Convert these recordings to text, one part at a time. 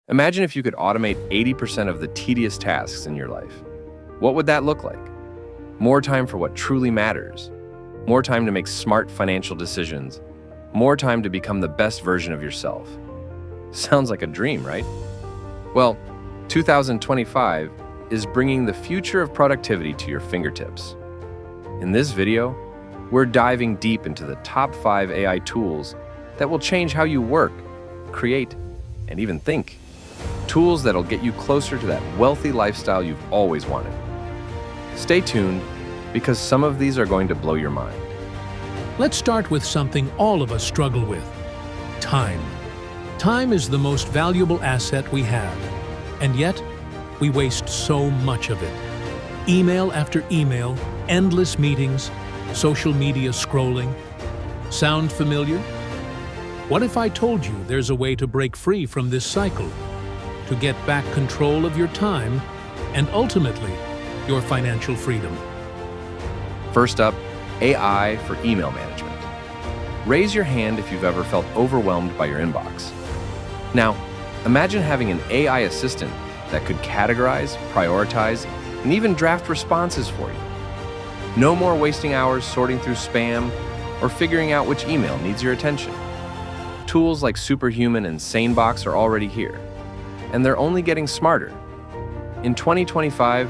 Imagine if you could automate 80% of the tedious tasks in your life. What would that look like? More time for what truly matters. More time to make smart financial decisions. More time to become the best version of yourself. Sounds like a dream, right? Well, 2025 is bringing the future of productivity to your fingertips. In this video, we're diving deep into the top 5 AI tools that will change how you work, create, and even think. Tools that'll get you closer to that wealthy lifestyle you've always wanted. Stay tuned, because some of these are going to blow your mind. Let's start with something all of us struggle with: time. Time is the most valuable asset we have, and yet we waste so much of it. Email after email, endless meetings, social media scrolling. Sound familiar? What if I told you there's a way to break free from this cycle, to get back control of your time and ultimately your financial freedom? First up, AI for email management. Raise your hand if you've ever felt overwhelmed by your inbox. Now, imagine having an AI assistant that could categorize, prioritize, and even draft responses for you. No more wasting hours sorting through spam or figuring out which email needs your attention. Tools like Superhuman and SaneBox are already here, and they're only getting smarter. In 2025,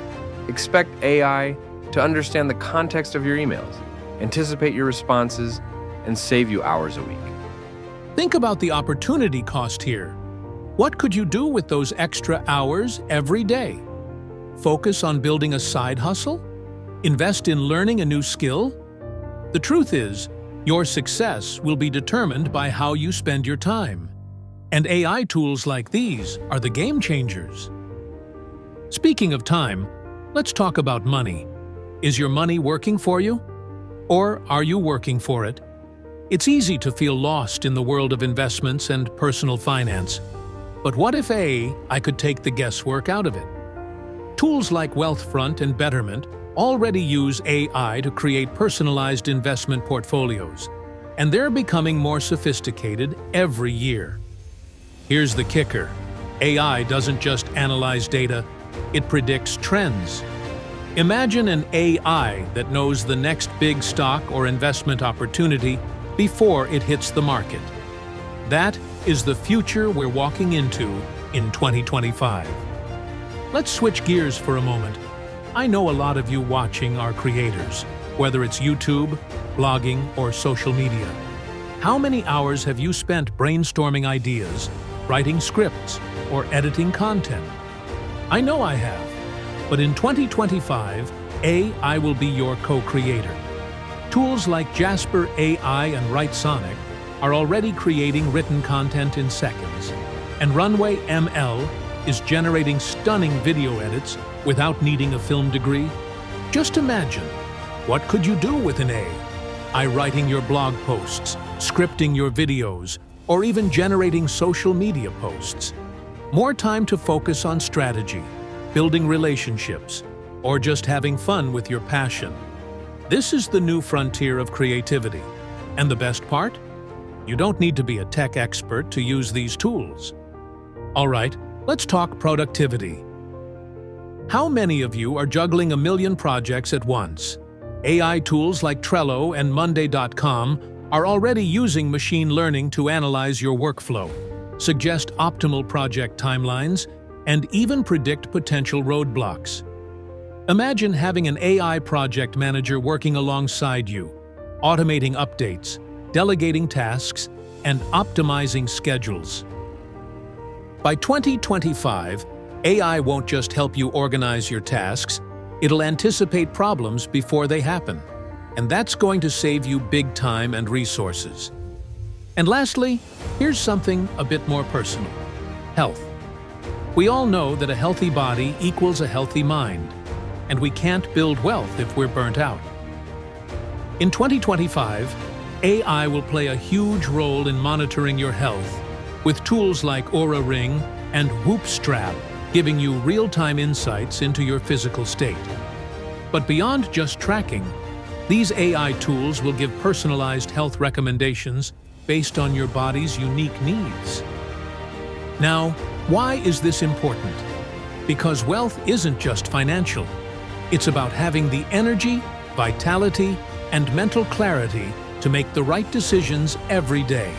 expect AI to understand the context of your emails, anticipate your responses, and save you hours a week. Think about the opportunity cost here. What could you do with those extra hours every day? Focus on building a side hustle? Invest in learning a new skill? The truth is, your success will be determined by how you spend your time. And AI tools like these are the game changers. Speaking of time, let's talk about money. Is your money working for you? Or are you working for it? It's easy to feel lost in the world of investments and personal finance. But what if I could take the guesswork out of it? Tools like Wealthfront and Betterment already use AI to create personalized investment portfolios, and they're becoming more sophisticated every year. Here's the kicker: AI doesn't just analyze data, it predicts trends. Imagine an AI that knows the next big stock or investment opportunity before it hits the market. That is the future we're walking into in 2025. Let's switch gears for a moment. I know a lot of you watching are creators, whether it's YouTube, blogging, or social media. How many hours have you spent brainstorming ideas, writing scripts, or editing content? I know I have. But in 2025, AI will be your co-creator. Tools like Jasper AI and WriteSonic are already creating written content in seconds, and Runway ML is generating stunning video edits without needing a film degree. Just imagine, what could you do with an AI writing your blog posts, scripting your videos, or even generating social media posts? More time to focus on strategy, building relationships, or just having fun with your passion. This is the new frontier of creativity. And the best part? You don't need to be a tech expert to use these tools. All right, let's talk productivity. How many of you are juggling a million projects at once? AI tools like Trello and Monday.com are already using machine learning to analyze your workflow, suggest optimal project timelines, and even predict potential roadblocks. Imagine having an AI project manager working alongside you, automating updates, delegating tasks, and optimizing schedules. By 2025, AI won't just help you organize your tasks, it'll anticipate problems before they happen. And that's going to save you big time and resources. And lastly, here's something a bit more personal: health. We all know that a healthy body equals a healthy mind, and we can't build wealth if we're burnt out. In 2025, AI will play a huge role in monitoring your health, with tools like Oura Ring and Whoop Strap giving you real-time insights into your physical state. But beyond just tracking, these AI tools will give personalized health recommendations based on your body's unique needs. Now, Why is this important? Because wealth isn't just financial. It's about having the energy, vitality, and mental clarity to make the right decisions every day.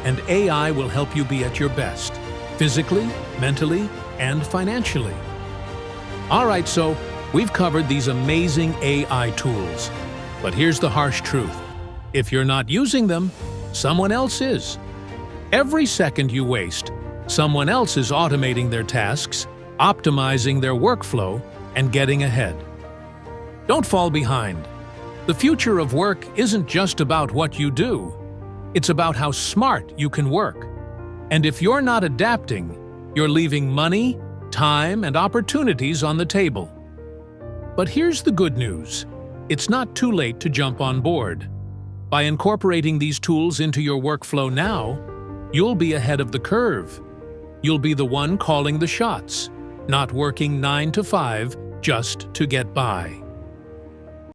And AI will help you be at your best, physically, mentally, and financially. All right, so we've covered these amazing AI tools. But here's the harsh truth. If you're not using them, someone else is. Every second you waste, someone else is automating their tasks, optimizing their workflow, and getting ahead. Don't fall behind. The future of work isn't just about what you do. It's about how smart you can work. And if you're not adapting, you're leaving money, time, and opportunities on the table. But here's the good news. It's not too late to jump on board. By incorporating these tools into your workflow now, you'll be ahead of the curve. You'll be the one calling the shots, not working 9 to 5 just to get by.